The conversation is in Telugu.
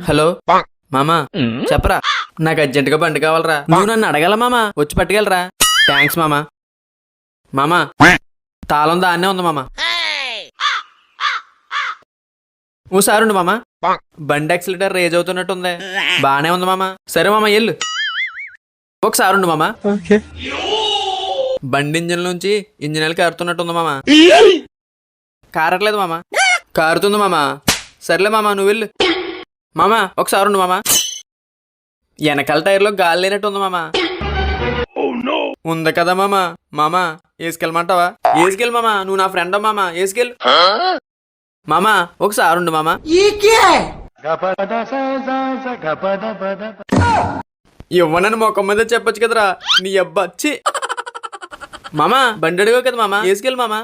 హలో మామా చెప్పరా, నాకు అర్జెంటుగా బండి కావాలరా. నువ్వు నన్ను అడగాల మామా, వచ్చి పట్టుకెళ్ళరా. థ్యాంక్స్ మామా. మామా తాళం దాన్నే ఉంది మామా. ఓసారి ఉండు మామా, బండి యాక్సిలేటర్ రేజ్ అవుతున్నట్టుంది. బానే ఉంది మామా. సరే మామా ఎల్లు. ఒకసారి ఉండు మామా, బండి ఇంజిన్ నుంచి ఇంజిన్ ఆయిల్ కారుతున్నట్టుంది మామా. కారట్లేదు మామా. కారుతుంది మామా. సర్లే మామా నువ్వు వెళ్ళు. మామా ఒకసారి ఉండు మామా, వెనకాల టైర్లో గాలి లేనట్టుంది మామా. ఉంది కదా మామా. మామా వేసుకెళ్ళమంటావా? వేసుకెళ్ళి మామా, నువ్వు నా ఫ్రెండ్ మామా, వేసుకెళ్ళు. మామా ఒకసారి ఉండు మామా. ఇవ్వనని మొఖం మీద చెప్పొచ్చు కదరా నీ అబ్బా. చి మామా బండి అడిగావు కదా మామా, వేసుకెళ్ళి మామా.